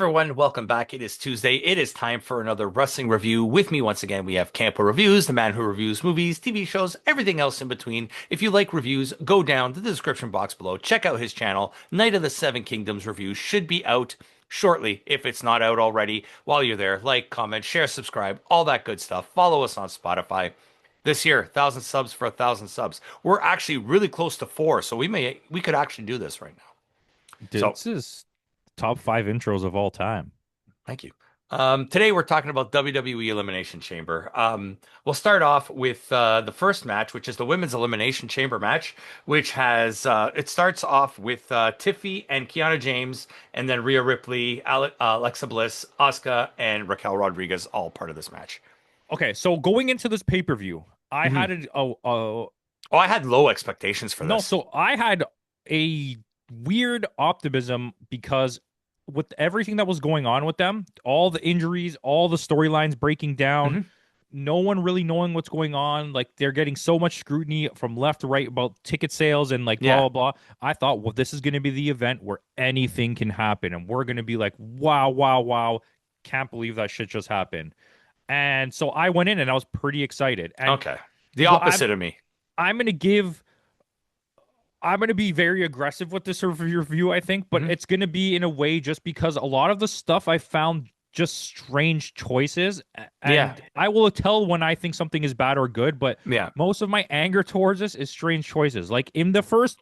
everyone, welcome back. It is Tuesday. It is time for another wrestling review. With me once again, we have Campo.Reviews, the man who reviews movies, TV shows, everything else in between. If you like reviews, go down to the description box below. Check out his channel. Night of the Seven Kingdoms review should be out shortly if it's not out already. While you're there, like, comment, share, subscribe, all that good stuff. Follow us on Spotify. This year, 1,000 subs for 1,000 subs. We're actually really close to 4, so we could actually do this right now. So This is top five intros of all time. thank you. Today we're talking about WWE Elimination Chamber. We'll start off with the first match, which is the Women's Elimination Chamber match, which has it starts off with Tiffy and Kiana James, and then Rhea Ripley, Alexa Bliss, Asuka, and Raquel Rodriguez, all part of this match. Okay, so going into this pay-per-view, I Mhm. had Oh, I had low expectations for no, this. so I had a weird optimism because with everything that was going on with them, all the injuries, all the storylines breaking down, Mhm. no one really knowing what's going on. Like they're getting so much scrutiny from left to right about ticket sales and like Yeah. blah blah blah. I thought, well, this is going to be the event where anything can happen, and we're going to be like, wow, wow, wow, can't believe that shit just happened. And so I went in and I was pretty excited. And Okay. The well, I'm opposite of me. I'm going to give I'm going to be very aggressive with this review, I think, but Mhm. it's going to be in a way just because a lot of the stuff I found just strange choices. Yeah. And I will tell when I think something is bad or good, but Yeah. most of my anger towards this is strange choices. Like in the first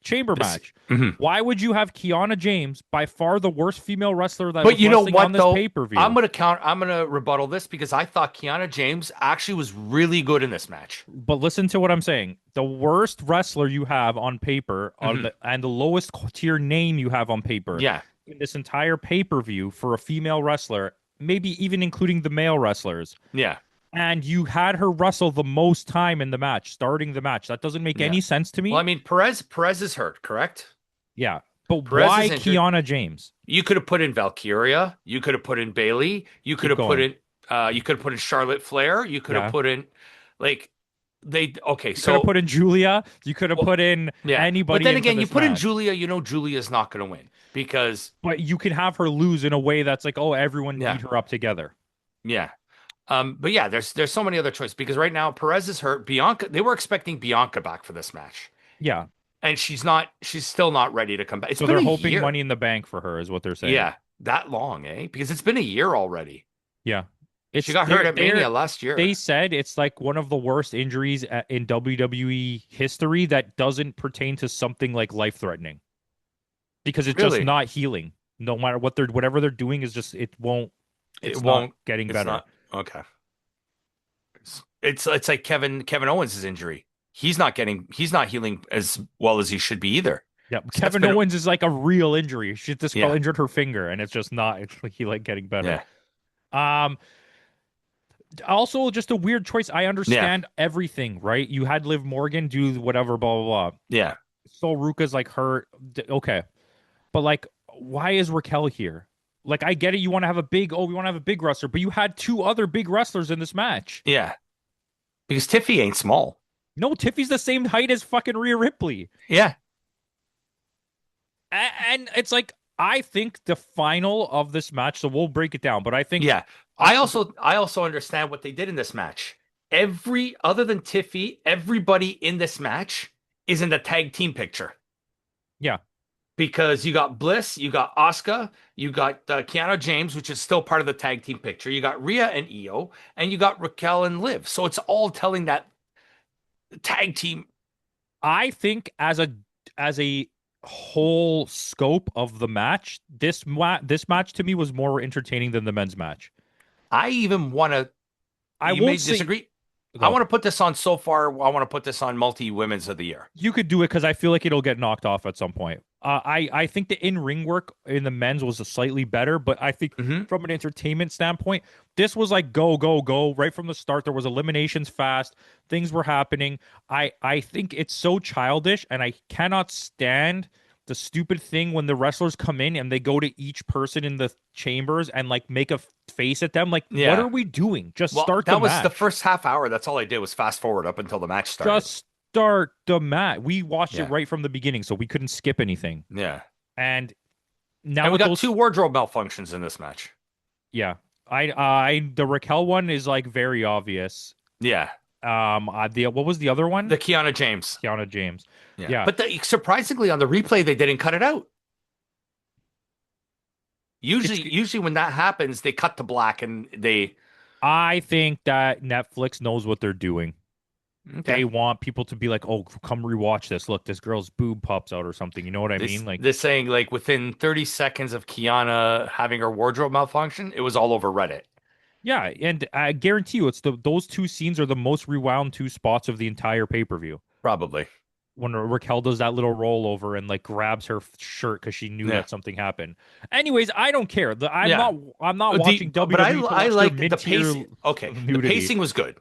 chamber This. match, Mhm. why would you have Kiana James, by far the worst female wrestler that But was you know wrestling on what this though? pay per view? I'm gonna rebuttal this because I thought Kiana James actually was really good in this match. But listen to what I'm saying. The worst wrestler you have on paper Hmm. and the lowest tier name you have on paper Yeah, in this entire pay-per-view for a female wrestler, maybe even including the male wrestlers, yeah, and you had her wrestle the most time in the match, starting the match. That doesn't make yeah. any sense to Well, I me. mean, Perez is hurt, correct? Yeah. But Perez why is injured. Kiana James? You could have put in Valkyria. You could have put in Bailey. You could Keep have put going. in. You could have put in Charlotte Flair. You could have Yeah. put in, like, they. Okay, You could have so put in Julia. You could have well, put in yeah. But anybody then into again, you this put in match. Julia. You know, Julia's not going to win because But you can have her lose in a way that's like, oh, everyone yeah, beat her up together. yeah. But yeah, there's so many other choices because right now Perez is hurt. Bianca, they were expecting Bianca back for this match, Yeah. and she's not. She's still not ready to come back. It's So been they're a hoping year. Money in the Bank for her is what they're saying. Yeah, that long, eh? Because it's been a year already. Yeah. She It's got hurt at Mania last year. they said it's like one of the worst injuries in WWE history that doesn't pertain to something like life threatening because it's just Really, not healing. No matter what whatever they're doing is just it it's not won't. getting It's better. not okay. It's like Kevin Owens' injury. He's not healing as well as he should be either. Yeah, So that's Kevin been Owens is like a real injury. She just yeah, injured her finger, and it's just not. It's like he like getting better. yeah, Um, Also, just a weird choice. I yeah, understand everything, right? You had Liv Morgan do whatever, blah blah blah. yeah. So Ruka's like hurt. Okay, but like, why is Raquel here? Like, I get it. You want to have a big, oh, we want to have a big wrestler, but you had two other big wrestlers in this match. Yeah. Because Tiffy ain't small. No, Tiffy's the same height as fucking Rhea Ripley. Yeah, And it's like, I think the final of this match, so we'll break it down, but I think, yeah. I also understand what they did in this match. Every other than Tiffy, everybody in this match is in the tag team picture yeah, because you got Bliss, you got Asuka, you got Kiana James, which is still part of the tag team picture. You got Rhea and Io, and you got Raquel and Liv. So it's all telling that tag team. I think as a whole scope of the match, this match to me was more entertaining than the men's match. I even want to. I You may won't say disagree. I go. want to put this on so far. I want to put this on multi women's of the year. You could do it because I feel like it'll get knocked off at some point. I think the in ring work in the men's was slightly better, but I think Hmm. from an entertainment standpoint, this was like go go go right from the start. There was eliminations fast, things were happening. I think it's so childish, and I cannot stand the stupid thing when the wrestlers come in and they go to each person in the chambers and like make a face at them. Like, what Yeah. are we doing? Just Well, start the that was the match. first half hour. That's all I did was fast forward up until the match started. Just start the match. We watched it Yeah. right from the beginning, so we couldn't skip anything. Yeah. And Now And we with got those, two wardrobe malfunctions in this match. yeah, the Raquel one is like very obvious. Yeah, The what was the other one? the Kiana James. Kiana James. Yeah, Yeah, but surprisingly on the replay they didn't cut it out. it's. Usually when that happens, they cut to black and they I think that Netflix knows what they're doing. okay. They want people to be like, "Oh, come rewatch this. Look, this girl's boob pops out or something." You know what I mean? Like, They're saying like within 30 seconds of Kiana having her wardrobe malfunction, it was all over Reddit. yeah, and I guarantee you, it's those two scenes are the most rewound two spots of the entire pay-per-view. Probably. When Raquel does that little rollover and like grabs her shirt because she knew Yeah. that something happened. Anyways, I don't care. Yeah. I'm not watching But I WWE to I watch their like the mid-tier pacing. Okay, the nudity. pacing was good.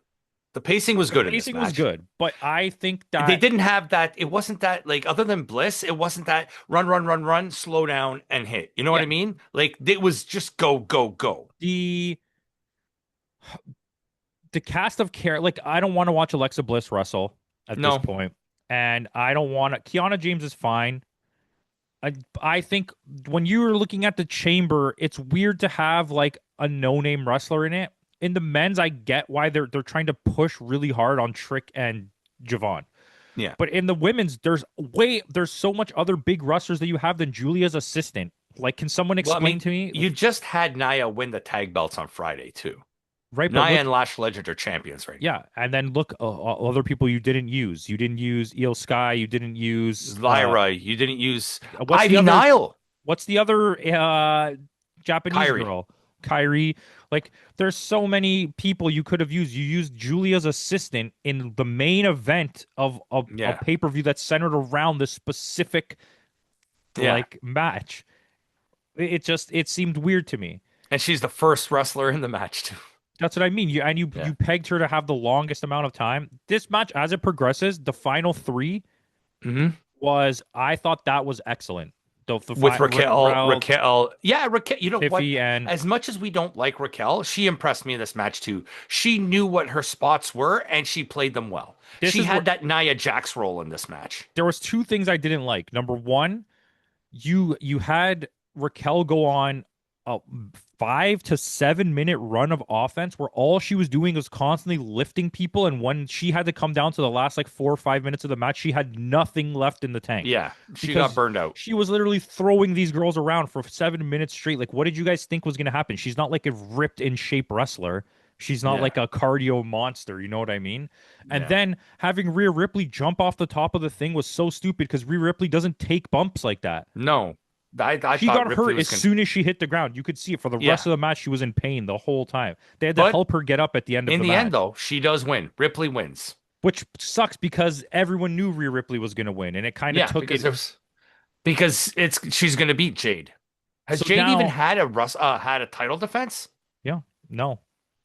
The pacing was The good in this pacing was match. good, but I think They that didn't have that. It wasn't that like other than Bliss. It wasn't that run, run, run, run, slow down and hit. You know what yeah, I mean? Like it was just go, go, go. the the cast of care like I don't want to watch Alexa Bliss wrestle at this No, point, and I don't want to. Kiana James is fine. I think when you're looking at the chamber, it's weird to have like a no-name wrestler in it. In the men's, I get why they're trying to push really hard on Trick and Javon. yeah. But in the women's, there's so much other big wrestlers that you have than Julia's assistant. Like, can someone Well, I explain mean, to me? you just had Nia win the tag belts on Friday too. Right, but Nia look, and Lash Legend are champions right yeah, and then look, other people you didn't use. You didn't use Io Sky. You didn't use now. Lyra, you didn't use what's the Ivy other Nile, what's the other Japanese Kyrie. girl? Kyrie. Like there's so many people you could have used. You used Julia's assistant in the main event of a Yeah, pay-per-view that's centered around this specific yeah. like match. It seemed weird to me. And she's the first wrestler in the match too. That's what I mean. Yeah. You pegged her to have the longest amount of time. This match, as it progresses, the final three Hmm. I thought that was excellent. With Raquel, yeah, Raquel. You know what? Tiffy, and As much as we don't like Raquel, she impressed me in this match too. She knew what her spots were and she played them well. this She is where had that Nia Jax role in this match. there was two things I didn't like. Number one, you had Raquel go on a 5 to 7 minute run of offense where all she was doing was constantly lifting people, and when she had to come down to the last like 4 or 5 minutes of the match, she had nothing left in the tank Yeah, she because got burned out. she was literally throwing these girls around for 7 minutes straight. Like, what did you guys think was going to happen? She's not like a ripped in shape wrestler. She's not Yeah, like a cardio monster, you know what I mean? And yeah. then having Rhea Ripley jump off the top of the thing was so stupid because Rhea Ripley doesn't take bumps like that. No, I She thought got Ripley hurt as was gonna. soon as she hit the ground. You could see it for the Yeah, rest of the match. She was in pain the whole time. They had to but help her get up at the end of in the the end, match, though, she does win. Ripley wins. which sucks because everyone knew Rhea Ripley was going to win, and it kind of Yeah, took it. because it's she's gonna beat Jade. Has So Jade even now, had had a title defense? yeah, no,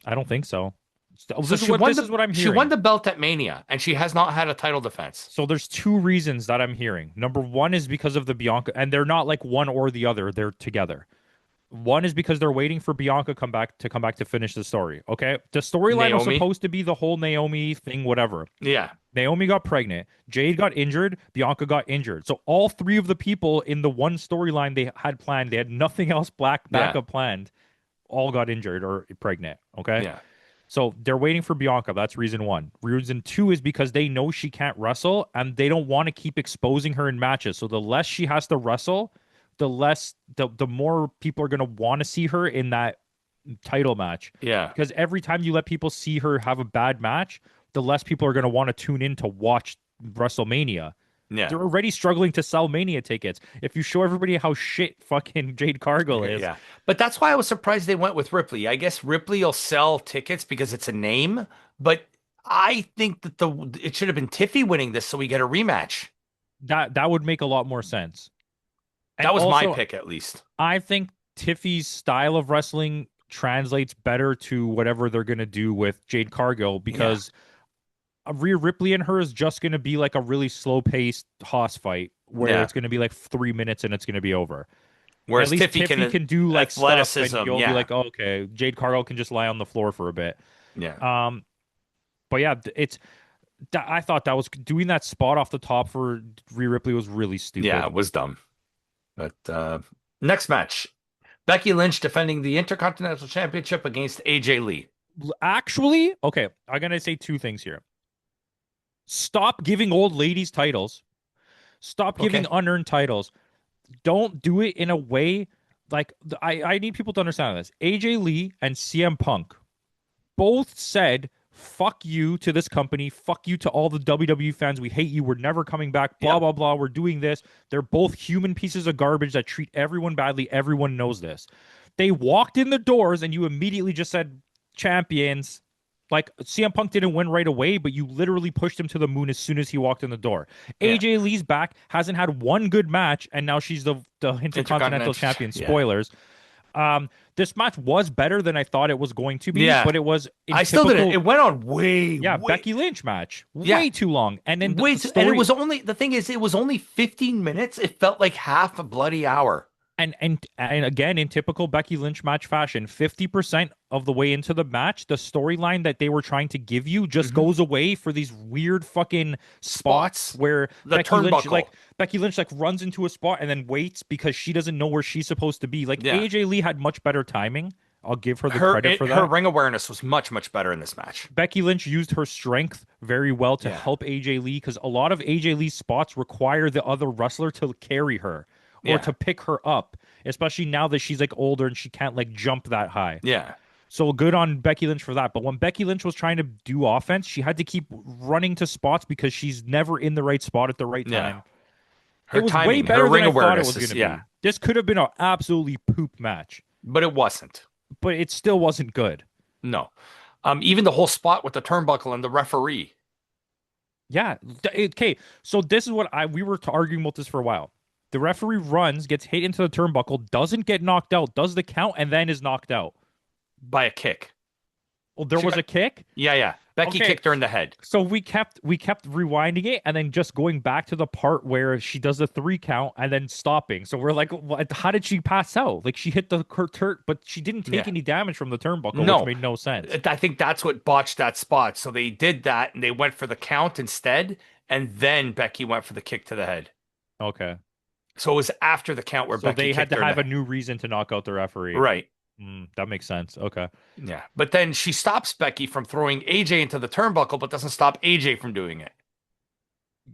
I don't think so. So This is what I'm she won hearing. the belt at Mania, and she has not had a title defense. So there's two reasons that I'm hearing. Number one is because of the Bianca, and they're not like one or the other; they're together. One is because they're waiting for Bianca come back to finish the story. Okay, the storyline was Naomi, supposed to be the whole Naomi thing, whatever. yeah, Naomi got pregnant, Jade got injured, Bianca got injured. So all three of the people in the one storyline they had planned, they had nothing else yeah, backup planned, all got injured or pregnant. Okay. yeah, So they're waiting for Bianca. That's reason one. Reason two is because they know she can't wrestle and they don't want to keep exposing her in matches. So the less she has to wrestle, the more people are gonna want to see her in that title match. yeah, Because every time you let people see her have a bad match, the less people are gonna want to tune in to watch WrestleMania. yeah, They're already struggling to sell Mania tickets. If you show everybody how shit fucking Jade Cargill is, yeah. But that's why I was surprised they went with Ripley. I guess Ripley will sell tickets because it's a name, but I think that it should have been Tiffy winning this so we get a rematch. that would make a lot more sense. And That was my also, pick, at least. I think Tiffy's style of wrestling translates better to whatever they're going to do with Jade Cargill because Rhea Ripley and her is just going to be like a really slow paced hoss fight where Yeah. it's going to be like 3 minutes and it's going to be over. At Whereas least Tiffy Tiffy can do like stuff athleticism, and you'll be yeah, like, oh, okay, Jade Cargill can just lie on the floor for a bit. yeah, Um, but yeah, I thought that was doing that spot off the top for Rhea Ripley was really stupid. yeah. It was dumb, but Next match. Becky Lynch defending the Intercontinental Championship against AJ Lee. Actually, okay, I'm gonna say two things here. Stop giving old ladies titles. Stop giving Okay. unearned titles. Don't do it in a way like I need people to understand this. AJ Lee and CM Punk both said fuck you to this company, fuck you to all the WWE fans. We hate you. We're never coming back. Blah Yep. blah blah. We're doing this. They're both human pieces of garbage that treat everyone badly. Everyone knows this. They walked in the doors and you immediately just said champions. Like CM Punk didn't win right away, but you literally pushed him to the moon as soon as he walked in the door. Yeah. AJ Lee's back, hasn't had one good match, and now she's the Intercontinental Intercontinental. Champion. Yeah. Spoilers. This match was better than I thought it was going to be, Yeah. but it was in I still didn't. typical, It went on way, yeah, way, Becky Lynch match, yeah, way too long. And then way the too, and it story, was only, the thing is, it was only 15 minutes. It felt like half a bloody hour. and again in typical Becky Lynch match fashion, 50% of the way into the match, the storyline that they were trying to give you just goes away for these weird fucking spots where The turnbuckle. Becky Lynch like runs into a spot and then waits because she doesn't know where she's supposed to be. Like Yeah. AJ Lee had much better timing. I'll give her the credit for Her that. ring awareness was much, much better in this match. Becky Lynch used her strength very well to Yeah. help AJ Lee because a lot of AJ Lee's spots require the other wrestler to carry her or Yeah. to pick her up, especially now that she's like older and she can't like jump that high. Yeah. So good on Becky Lynch for that. But when Becky Lynch was trying to do offense, she had to keep running to spots because she's never in the right spot at the right Yeah. time. Her It was way timing, better her than ring I thought it awareness was going is, to yeah, be. This could have been an absolutely poop match, but it wasn't. but it still wasn't good. No. Even the whole spot with the turnbuckle and the referee. Yeah. Okay. So this is what we were arguing about this for a while. The referee runs, gets hit into the turnbuckle, doesn't get knocked out, does the count, and then is knocked out. By a kick. Well, there was a kick. Yeah, yeah. Becky Okay. kicked her in the head. So we kept rewinding it and then just going back to the part where she does the 3 count and then stopping. So we're like, what, how did she pass out? Like she hit the turn, but she didn't take Yeah. any damage from the turnbuckle, No. which made no sense. I think that's what botched that spot. So they did that and they went for the count instead, and then Becky went for the kick to the head. Okay. So it was after the count where So Becky they had kicked to her in have the a new reason to knock out the referee. Right. That makes sense. Okay. Yeah. But then she stops Becky from throwing AJ into the turnbuckle, but doesn't stop AJ from doing it.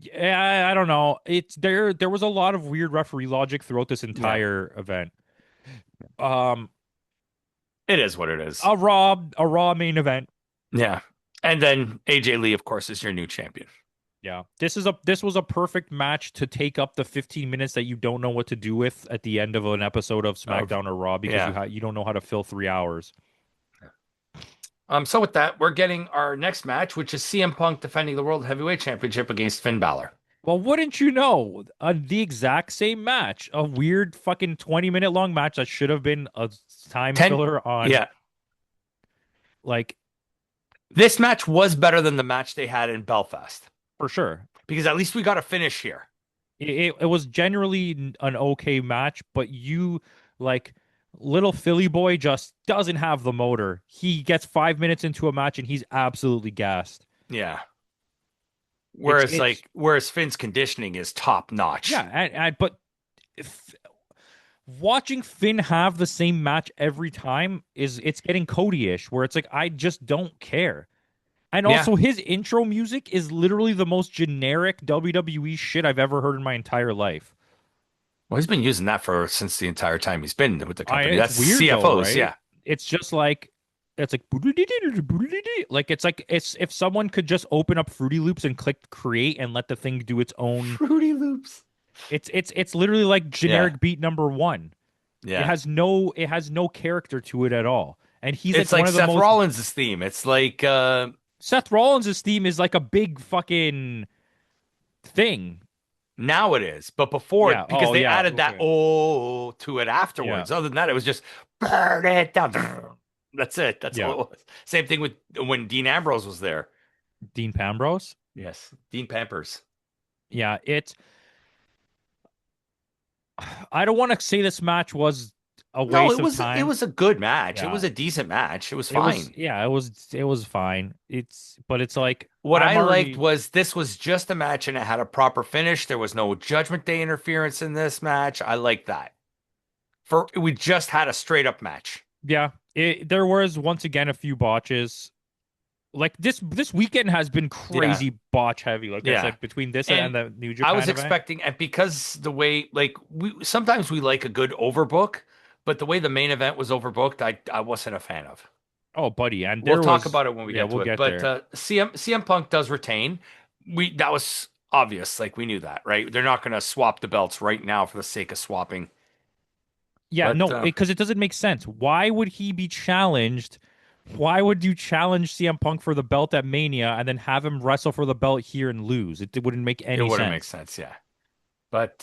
Yeah, I don't know. It's there was a lot of weird referee logic throughout this entire event. It is what it is. A Raw main event. Yeah. And then AJ Lee, of course, is your new champion. Yeah. This was a perfect match to take up the 15 minutes that you don't know what to do with at the end of an episode of SmackDown or Raw because you don't know how to fill 3 hours. So with that, we're getting our next match, which is CM Punk defending the World Heavyweight Championship against Finn Balor. Well, wouldn't you know? The exact same match. A weird fucking 20-minute long match that should have been a time filler on. Yeah. Like, this match was better than the match they had in Belfast. for sure. Because at least we got a finish here. It was generally an okay match, but like little Philly boy just doesn't have the motor. He gets 5 minutes into a match and he's absolutely gassed. Yeah. Whereas Finn's conditioning is top notch. Yeah, but watching Finn have the same match every time it's getting Cody-ish, where it's like I just don't care. And also his intro music is literally the most generic WWE shit I've ever heard in my entire life. Well, he's been using that since the entire time he's been with the company. That's weird CFOs, though, right? yeah. It's just like it's like it's if someone could just open up Fruity Loops and click create and let the thing do its own Fruity Loops. It's literally like generic beat number 1. Yeah. It has no character to it at all. And he's it's like like one of the Seth Rollins' theme. It's like Seth Rollins' theme is like a big fucking thing. Now it is, but before because they added that to it afterwards. Yeah. Other than that, it was just burn it down. That's it. That's all it was. Same thing with when Dean Ambrose was there. Dean Pambrose? Yes, Dean Pampers. Yeah, I don't want to say this match was a waste of time. It was a good match. Yeah. It was a decent match. It was fine. It was fine. But it's like what I liked was this was just a match and it had a proper finish. There was no Judgment Day interference in this match. I like that. For we just had a straight up match. Yeah, there was once again a few botches. Like this weekend has been Yeah, crazy botch heavy. Like I yeah. said, between this and And the New I was Japan event. expecting, and because the way, like, we sometimes we like a good overbook, but the way the main event was overbooked, I wasn't a fan of. Oh, buddy, and We'll there talk was about it when we yeah, get we'll to it. get But there. CM Punk does retain. We That was obvious, like we knew that, right? They're not going to swap the belts right now for the sake of swapping. Yeah, But no, because it doesn't make sense. Why would he be challenged? Why would you challenge CM Punk for the belt at Mania and then have him wrestle for the belt here and lose? It wouldn't make it any wouldn't make sense. sense, yeah. But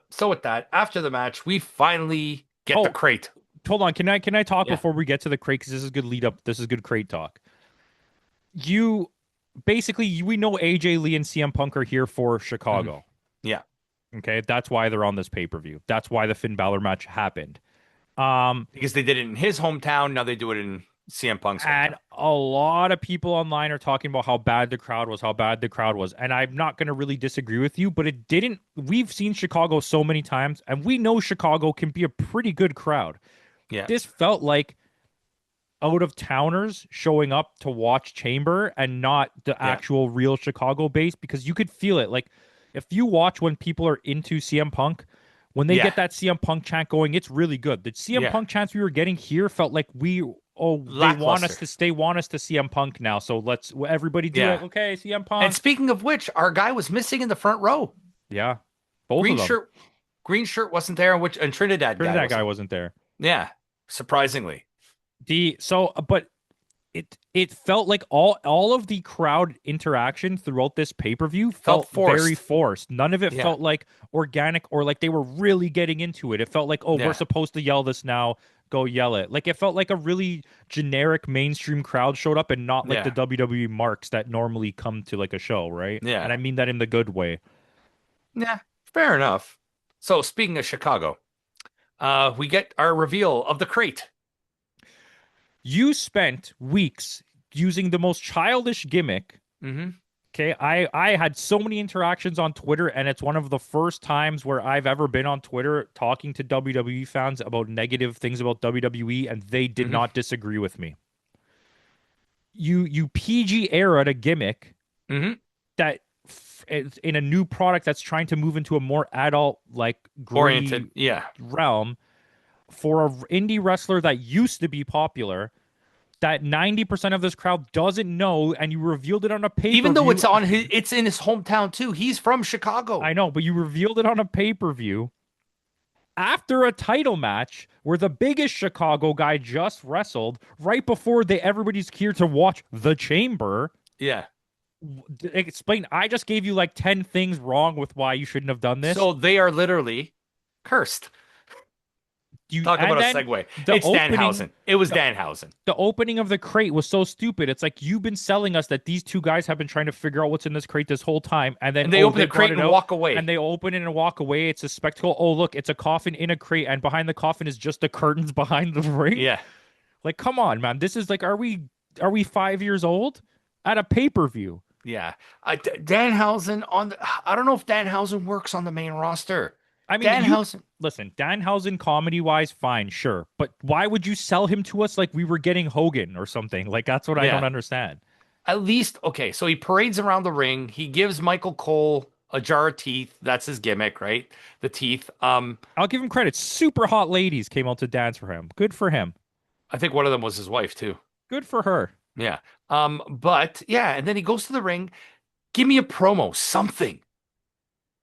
so with that, after the match, we finally get the Oh, crate. hold on. Can I talk Yeah. before we get to the crate? Because this is good lead up. This is good crate talk. You basically we know AJ Lee and CM Punk are here for Mhm. Chicago. Yeah. Okay, that's why they're on this pay per view. That's why the Finn Balor match happened. Um, Because they did it in his hometown, now they do it in CM Punk's and hometown. a lot of people online are talking about how bad the crowd was, how bad the crowd was. And I'm not going to really disagree with you, but it didn't. We've seen Chicago so many times, and we know Chicago can be a pretty good crowd. Yeah. This felt like out of towners showing up to watch Chamber and not the Yeah. actual real Chicago base because you could feel it. Like if you watch when people are into CM Punk, when they Yeah. get that CM Punk chant going, it's really good. The CM Yeah. Punk chants we were getting here felt like they want us Lackluster. to stay want us to CM Punk now. So let's everybody do it. Yeah. Okay, CM And Punk. speaking of which, our guy was missing in the front row. Yeah. Both of Green them. shirt, green shirt wasn't there, and Trinidad guy Trinidad guy wasn't. wasn't there. Yeah, surprisingly. But it felt like all of the crowd interaction throughout this pay-per-view Felt felt very forced. forced. None of it Yeah, felt like organic or like they were really getting into it. It felt like, oh, we're yeah, supposed to yell this now, go yell it. Like it felt like a really generic mainstream crowd showed up and not like the yeah, WWE marks that normally come to like a show, right? And yeah, I mean that in the good way. yeah. Fair enough. So speaking of Chicago, we get our reveal of the crate. You spent weeks using the most childish gimmick. Hmm. Okay, I had so many interactions on Twitter, and it's one of the first times where I've ever been on Twitter talking to WWE fans about negative things about WWE, and they did Hmm. not disagree with me. You PG era a gimmick Hmm. that is in a new product that's trying to move into a more adult, like gritty Oriented. Yeah, realm for a indie wrestler that used to be popular. That 90% of this crowd doesn't know, and you revealed it on a pay per even though view. it's in his hometown too. He's from Chicago. I know, but you revealed it on a pay per view after a title match where the biggest Chicago guy just wrestled right before everybody's here to watch the Chamber. Yeah. Explain. I just gave you like 10 things wrong with why you shouldn't have done this. So they are literally cursed. You Talk and about a then segue. the It's opening Danhausen. It was the, Danhausen. the opening of the crate was so stupid. It's like you've been selling us that these two guys have been trying to figure out what's in this crate this whole time, and then And they open they the brought crate it and out, walk and away. they open it and walk away. It's a spectacle. Oh, look, it's a coffin in a crate, and behind the coffin is just the curtains behind the ring. Yeah. Like, come on, man. This is like, are we 5 years old at a pay per view? Yeah. Danhausen on the, I don't know if Danhausen works on the main roster. I mean, you Danhausen. listen, Danhausen comedy wise, fine, sure, but why would you sell him to us like we were getting Hogan or something? Like that's what I don't Yeah. understand. At least, okay. So he parades around the ring. He gives Michael Cole a jar of teeth. That's his gimmick, right? The teeth. I'll give him credit. Super hot ladies came out to dance for him. Good for him. I think one of them was his wife too. Good for her. Yeah. But yeah, and then he goes to the ring. Give me a promo, something.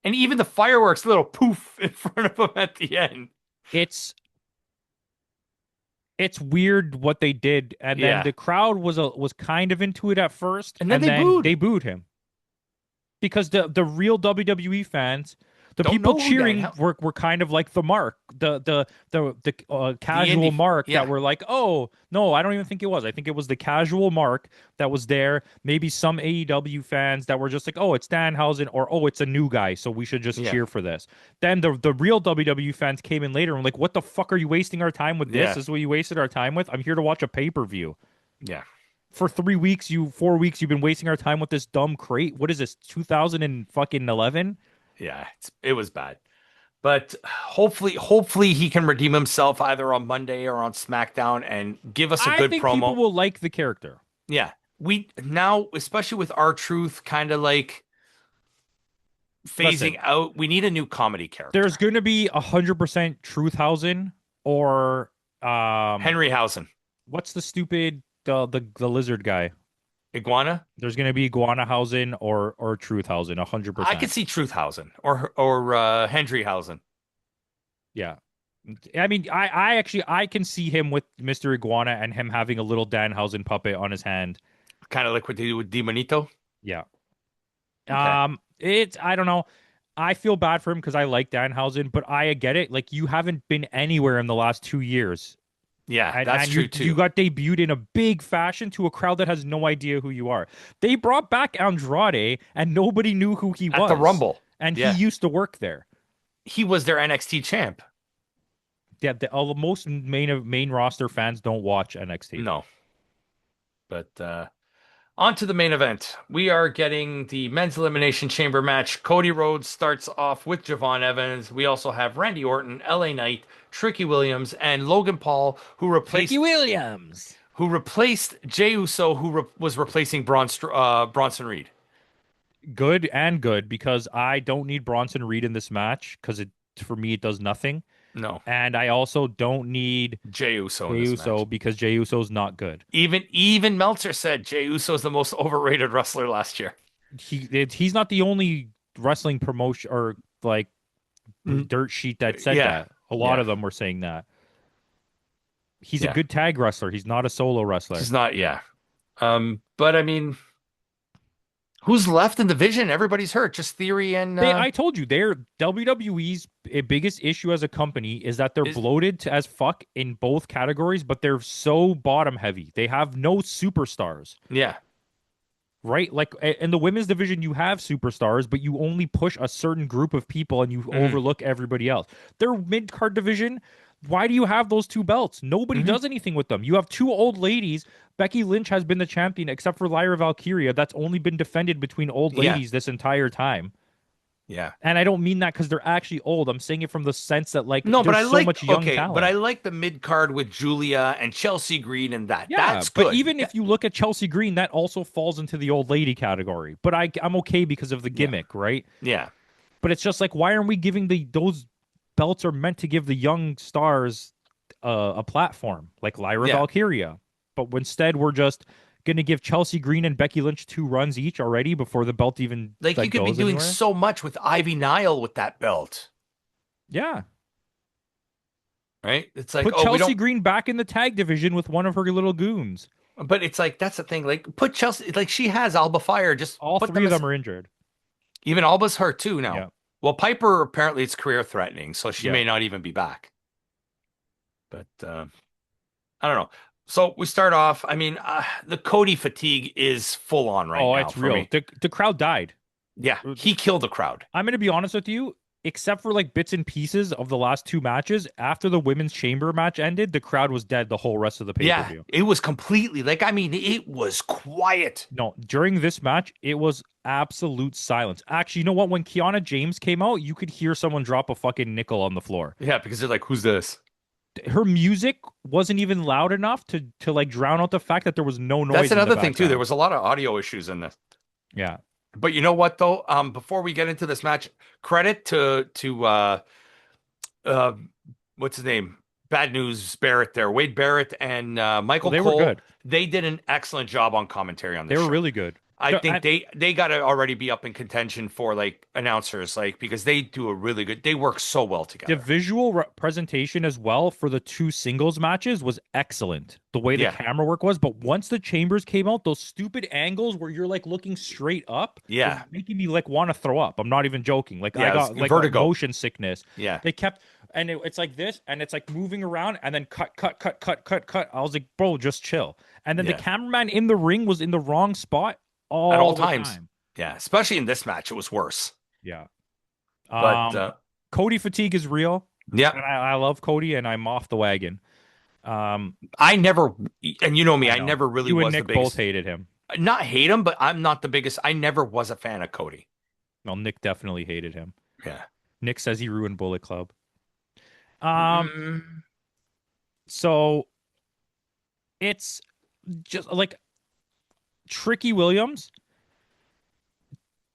And even the fireworks, little poof in front of him at the end. It's weird what they did, and then Yeah. the crowd was kind of into it at first, And then and they then booed. they booed him because the real WWE fans, the Don't people know who Dan cheering Hel- were kind of like the mark, the casual indie. mark Yeah. that were like, oh no, I don't even think it was. I think it was the casual mark that was there. Maybe some AEW fans that were just like, oh, it's Danhausen, or oh, it's a new guy, so we should just Yeah. cheer for this. Then the real WWE fans came in later and were like, what the fuck are you wasting our time with this? Yeah. This is what you wasted our time with. I'm here to watch a pay per view. Yeah. For 3 weeks, 4 weeks, you've been wasting our time with this dumb crate. What is this? 2011? Yeah. It was bad. But hopefully he can redeem himself either on Monday or on SmackDown and give us a I good think people promo. will like the character. Yeah. We now, especially with R-Truth kind of like phasing Listen, out, we need a new comedy there's character. going to be 100% Truthhausen or Henryhausen. what's the stupid the lizard guy? Iguana? There's going to be Iguanahausen or Truthhausen, I could 100%. see Truthhausen or Hendryhausen. Yeah. I mean, I actually I can see him with Mr. Iguana and him having a little Danhausen puppet on his hand. Kind of like what they do with Demonito. Yeah. Okay. It's I don't know. I feel bad for him because I like Danhausen, but I get it. Like you haven't been anywhere in the last 2 years. Yeah, And, that's and true you too. got debuted in a big fashion to a crowd that has no idea who you are. They brought back Andrade and nobody knew who he At the was. Rumble. And he Yeah. used to work there. He was their NXT champ. Yeah, most main roster fans don't watch NXT. No. But on to the main event. We are getting the men's elimination chamber match. Cody Rhodes starts off with Javon Evans. We also have Randy Orton, LA Knight, Tricky Williams, and Logan Paul, Tricky Williams. who replaced Jey Uso, was replacing Bronson Reed. Good because I don't need Bronson Reed in this match because it for me it does nothing. No, And I also don't need Jey Uso in Jey this Uso match. because Jey Uso's not good. Even Meltzer said Jey Uso is the most overrated wrestler last year. He's not the only wrestling promotion or like Mm, dirt sheet that said Yeah, that. A lot yeah, of them were saying that. He's a yeah. good tag wrestler. He's not a solo wrestler. He's not. Yeah. But I mean, who's left in the division? Everybody's hurt. Just Theory and I told you, they're WWE's biggest issue as a company is that they're is bloated as fuck in both categories, but they're so bottom heavy. They have no superstars, yeah. right? Like in the women's division, you have superstars, but you only push a certain group of people and you Hmm. overlook everybody else. Their mid card division, why do you have those two belts? Nobody Hmm. does anything with them. You have two old ladies. Becky Lynch has been the champion, except for Lyra Valkyria. That's only been defended between old Yeah, ladies this entire time. yeah. And I don't mean that because they're actually old. I'm saying it from the sense that like No, but there's I so like much young okay, but I talent. like the mid card with Julia and Chelsea Green and that. Yeah, That's but good. even if you look at Chelsea Green, that also falls into the old lady category. But I'm okay because of the Yeah, gimmick, right? yeah, But it's just like, why aren't we giving those belts are meant to give the young stars a platform like Lyra yeah. Valkyria, but instead we're just gonna give Chelsea Green and Becky Lynch two runs each already before the belt even Like you like could be goes doing anywhere. so much with Ivy Nile with that belt, Yeah, right? It's like, put oh, we Chelsea don't. Green back in the tag division with one of her little goons. But it's like that's the thing. Like put Chelsea, like she has Alba Fire. Just All put three them of as them are injured. even Alba's hurt too now. Yeah, Well, Piper apparently it's career threatening, so she yeah. may not even be back. But I don't know. So we start off. I mean, the Cody fatigue is full on right Oh, now it's for real. me. The crowd died. Yeah, he killed the crowd. I'm gonna be honest with you. Except for like bits and pieces of the last two matches, after the women's chamber match ended, the crowd was dead the whole rest of the pay per Yeah, view. it was completely like I mean, it was quiet. No, during this match, it was absolute silence. Actually, you know what? When Kiana James came out, you could hear someone drop a fucking nickel on the floor. Yeah, because they're like, who's this? Her music wasn't even loud enough to like drown out the fact that there was no That's noise in the another thing too. There background. was a lot of audio issues in this. Yeah. But you know what though? Before we get into this match, credit to uh what's his name? Bad News Barrett there. Wade Barrett and Well, Michael they were Cole. good. They did an excellent job on commentary on They this were show. really good. I No, think they got to already be up in contention for like announcers, like because they do a really good. They work so well the together. visual presentation as well for the two singles matches was excellent. The way the Yeah, camera work was, but once the chambers came out, those stupid angles where you're like looking straight up was yeah, making me like want to throw up. I'm not even joking. Like I yeah. It's got like a vertigo. motion sickness. Yeah, They kept and it's like this and it's like moving around and then cut. I was like, bro, just chill. And then the yeah. cameraman in the ring was in the wrong spot At all all the times. time. Yeah, especially in this match, it was worse. Yeah. But Cody fatigue is real. yeah, And I love Cody and I'm off the wagon. Um, I never, and you know me, I I know. never really You and was the Nick both biggest. hated him. Not hate him, but I'm not the biggest. I never was a fan of Cody. Well, Nick definitely hated him. Yeah. Nick says he ruined Bullet Club. Um, Mm, so it's just like Tricky Williams.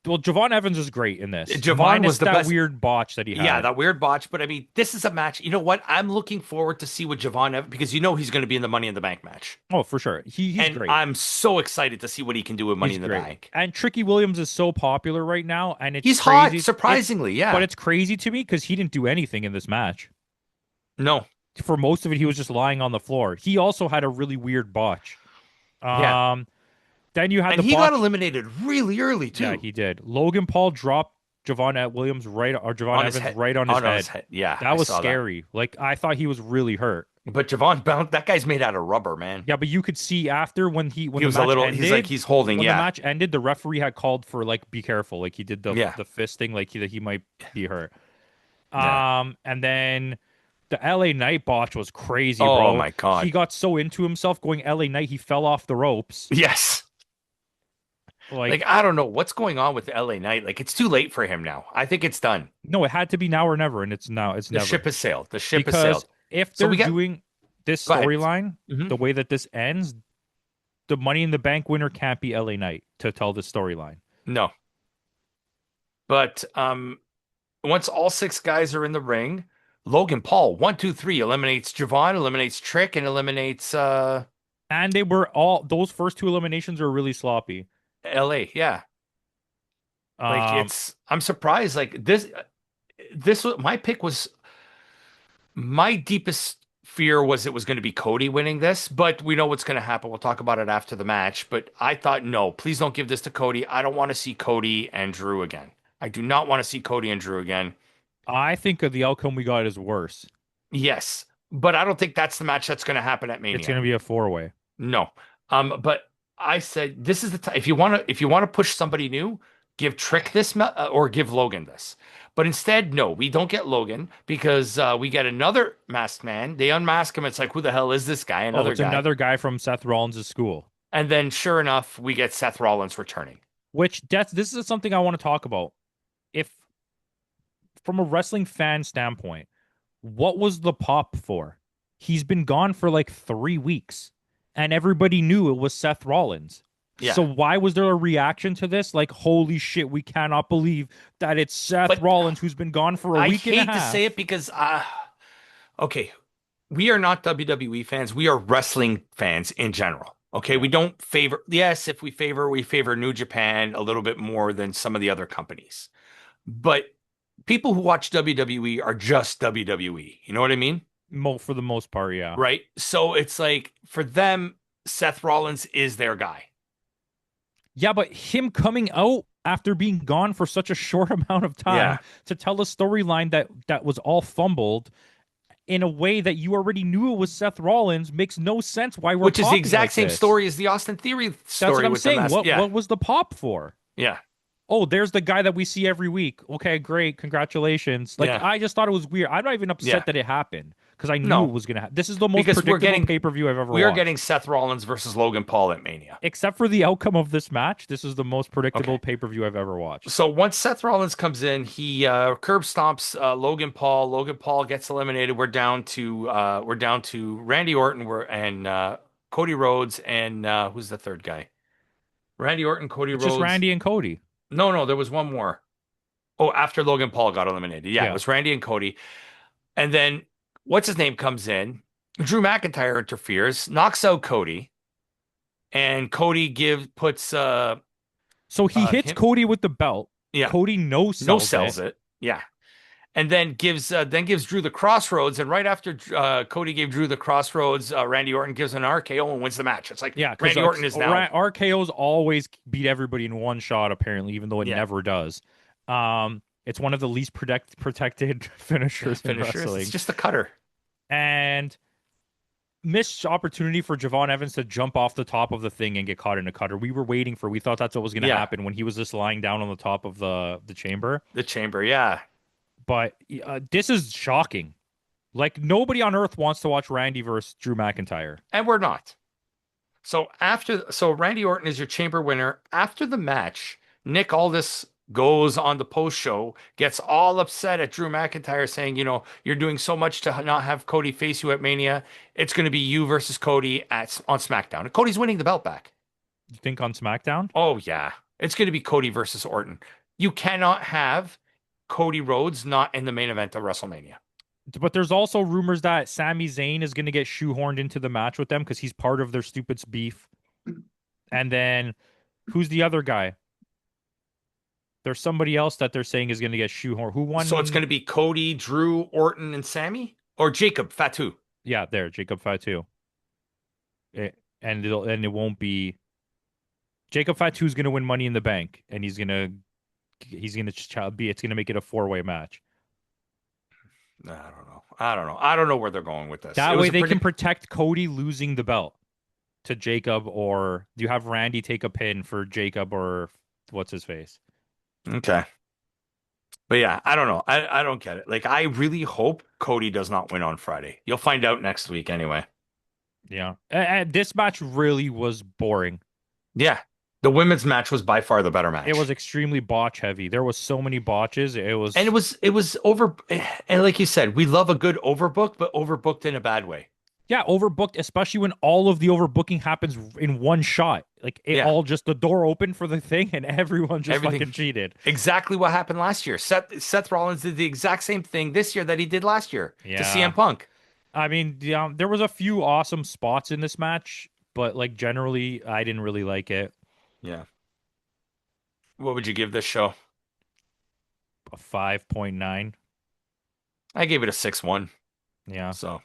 Well, Javon Evans is great in this, Javon minus was the that best. weird botch that he Yeah, had. that weird botch. But I mean, this is a match. You know what? I'm looking forward to see what Javon because he's going to be in the Money in the Bank match, Oh, for sure. He's and great. I'm so excited to see what he can do with Money He's in the great. Bank. And Tricky Williams is so popular right now, and it's He's hot, crazy. It's surprisingly. but Yeah. it's crazy to me because he didn't do anything in this match. No. For most of it, he was just lying on the floor. He also had a really weird botch. Yeah. Um, then you had And the he got botch. eliminated really early Yeah, too. he did. Logan Paul dropped Javon On his Evans head. right on his On his head. head. Yeah, That I was saw that. scary. Like I thought he was really hurt. But Javon Bound, that guy's made out of rubber, man. Yeah, but you could see after when He the was a match little. He's like ended, he's holding. Yeah. the referee had called for like be careful, like he did Yeah. the fisting, like that he might be hurt. Yeah. And then the LA Knight botch was crazy, Oh bro. my He God. got so into himself going LA Knight, he fell off the ropes. Yes. Like Like, I don't know what's going on with LA Knight. Like it's too late for him now. I think it's done. no, it had to be now or never, and it's The ship never. has sailed. The ship has Because sailed. if So they're we got. doing this Go ahead. storyline Hmm. the way that this ends, the Money in the Bank winner can't be LA Knight to tell the storyline. No, but once all six guys are in the ring, Logan Paul 1, 2, 3 eliminates Javon, eliminates Trick, and eliminates And they were all those first two eliminations were really sloppy. LA. Yeah, like Um, it's. I'm surprised. Like this. This was my pick was my deepest fear was it was going to be Cody winning this, but we know what's going to happen. We'll talk about it after the match. But I thought, no, please don't give this to Cody. I don't want to see Cody and Drew again. I do not want to see Cody and Drew again. I think of the outcome we got is worse. Yes, but I don't think that's the match that's going to happen at It's Mania. going to be a four-way. No. But I said this is the time if you want to push somebody new, give Trick this or give Logan this. But instead, no, we don't get Logan because we get another masked man. They unmask him. It's like, who the hell is this guy? Oh, Another it's guy. another guy from Seth Rollins' school. And then, sure enough, we get Seth Rollins returning. Which this is something I want to talk about. If from a wrestling fan standpoint, what was the pop for? He's been gone for like 3 weeks, and everybody knew it was Seth Rollins. Yeah, So why was there a reaction to this? Like, holy shit, we cannot believe that it's Seth but Rollins who's been gone for a I week and a hate to half. say it because, okay, we are not WWE fans. We are wrestling fans in general. Okay, Yeah. we don't favor. Yes, if we favor New Japan a little bit more than some of the other companies. But people who watch WWE are just WWE. You know what I mean? For the most part, yeah. Right? So it's like for them, Seth Rollins is their guy. Yeah, but him coming out after being gone for such a short amount of time Yeah. to tell a storyline that was all fumbled in a way that you already knew it was Seth Rollins makes no sense why we're Which is the talking exact like same this. story as the Austin Theory That's what story I'm with the saying. mask. What Yeah. what was the pop for? Yeah. Oh, there's the guy that we see every week. Okay, great. Congratulations. Like, Yeah. I just thought it was weird. I'm not even upset Yeah. that it happened because I knew No. it was going to happen. This is the most Because predictable pay-per-view I've ever we are watched. getting Seth Rollins versus Logan Paul at Mania. Except for the outcome of this match, this is the most predictable Okay. pay-per-view I've ever watched. So once Seth Rollins comes in, he curb stomps Logan Paul. Logan Paul gets eliminated. We're down to Randy Orton and Cody Rhodes and who's the third guy? Randy Orton, Cody It's just Rhodes. Randy and Cody. No, there was one more. Oh, after Logan Paul got eliminated. Yeah, it was Randy and Cody. And then what's his name comes in. Drew McIntyre interferes, knocks out Cody, and Cody puts So he hits him. Cody with the belt. Yeah, Cody no sells it. Yeah. And then gives Drew the Crossroads, and right after Cody gave Drew the Crossroads, Randy Orton gives an RKO and wins the match. It's like Yeah, Randy Orton is now. RKO's always beat everybody in one shot, apparently, even though it Yeah. never does. It's one of the least protected finishers in wrestling. It's just a cutter. And missed opportunity for Javon Evans to jump off the top of the thing and get caught in a cutter. We thought that's what was going to happen when he was just lying down on the top of the chamber. The chamber, yeah. But this is shocking. Like, nobody on earth wants to watch Randy versus Drew McIntyre. And we're not. So Randy Orton is your chamber winner. After the match, Nick Aldis goes on the post show, gets all upset at Drew McIntyre saying, you're doing so much to not have Cody face you at Mania. It's going to be you versus Cody on SmackDown. And Cody's winning the belt back. You think on SmackDown? Oh, yeah. It's going to be Cody versus Orton. You cannot have Cody Rhodes not in the main event of WrestleMania. But there's also rumors that Sami Zayn is going to get shoehorned into the match with them because he's part of their stupid beef. And then who's the other guy? There's somebody else that they're saying is going to get shoehorned. Who won? So it's going to be Cody, Drew, Orton, and Sammy? Or Jacob Fatu? Yeah, there, Jacob Fatu. And it won't be Jacob Fatu's going to win Money in the Bank, and it's going to make it a four-way match. I don't know. I don't know where they're going with this. That way they can protect Cody losing the belt to Jacob, or do you have Randy take a pin for Jacob or what's his face? Okay. But yeah, I don't know. I don't get it. Like, I really hope Cody does not win on Friday. You'll find out next week anyway. Yeah. And this match really was boring. Yeah. The women's match was by far the better match. It was extremely botch heavy. There was so many botches. It was over. And like you said, we love a good overbook, but overbooked in a bad way. Yeah, overbooked, especially when all of the overbooking happens in one shot. Like all just the door opened for the thing and everyone just fucking cheated. Exactly what happened last year. Seth Rollins did the exact same thing this year that he did last year to CM Punk. I mean, there was a few awesome spots in this match, but like generally, I didn't really like it. Yeah. What would you give this show? A 5.9. I gave it a 6.1. Yeah. So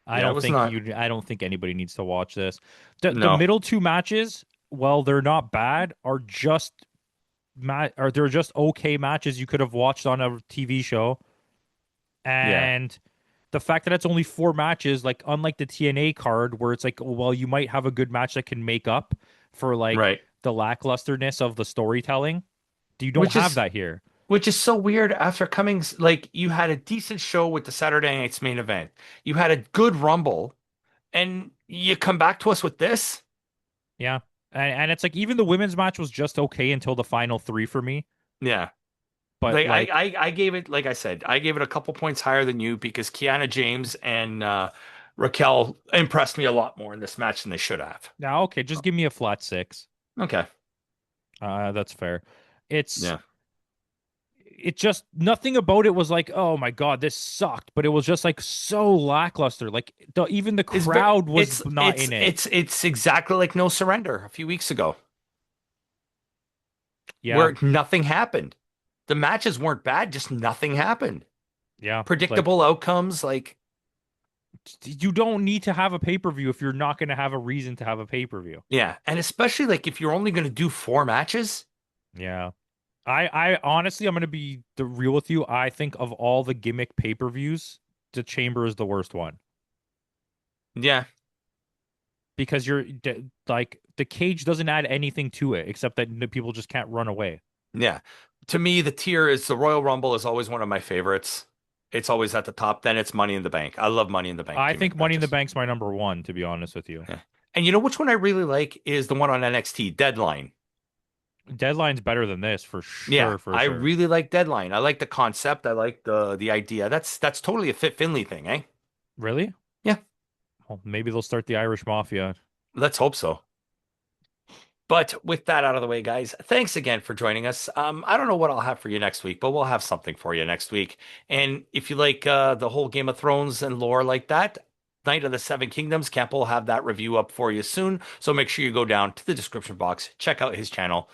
I don't think anybody needs to watch this. The middle two matches, well, they're not bad, are just they're just okay matches you could have watched on a TV show. And the fact that it's only 4 matches, like unlike the TNA card where it's like, well, you might have a good match that can make up for like the lacklusterness of the storytelling. You don't have that here. Which is so weird after coming, like, you had a decent show with the Saturday night's main event. You had a good Rumble, and you come back to us with this? Yeah. And it's like, even the women's match was just okay until the final 3 for me. Yeah. But I gave it, like I said, I gave it a couple points higher than you because Kiana James and Raquel impressed me a lot more in this match than they should have. Now, okay, just give me a flat 6. Okay. That's fair. It just, nothing about it was like, oh my God, this sucked. But it was just like so lackluster. Like even the crowd was not in it. It's exactly like No Surrender a few weeks ago. Yeah. Where nothing happened. The matches weren't bad, just nothing happened. Yeah. Predictable outcomes. Like, you don't need to have a pay-per-view if you're not going to have a reason to have a pay-per-view. Yeah. And especially like if you're only going to do 4 matches. Yeah. I honestly, I'm going to be real with you. I think of all the gimmick pay-per-views, the Chamber is the worst one. Yeah. Because you're like, the cage doesn't add anything to it except that people just can't run away. Yeah. To me, the tier is the Royal Rumble is always one of my favorites. It's always at the top. Then it's Money in the Bank. I love Money in the Bank. I think Money in the Bank's my number 1, to be honest with you. Yeah. And you know which one I really like is the one on NXT, Deadline. Deadline's better than this for sure. Yeah, I really like Deadline. I like the concept. I like the idea. That's totally a Fit Finley thing, eh? Really? Yeah. Well, maybe they'll start the Irish Mafia. Let's hope so. But with that out of the way, guys, thanks again for joining us. I don't know what I'll have for you next week, but we'll have something for you next week. And if you like the whole Game of Thrones and lore like that, Night of the Seven Kingdoms, Camp will have that review up for you soon. So make sure you go down to the description box, check out his channel.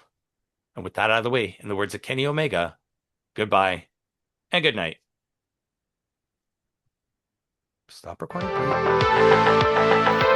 And with that out of the way, in the words of Kenny Omega, goodbye and good night. Stop recording, please.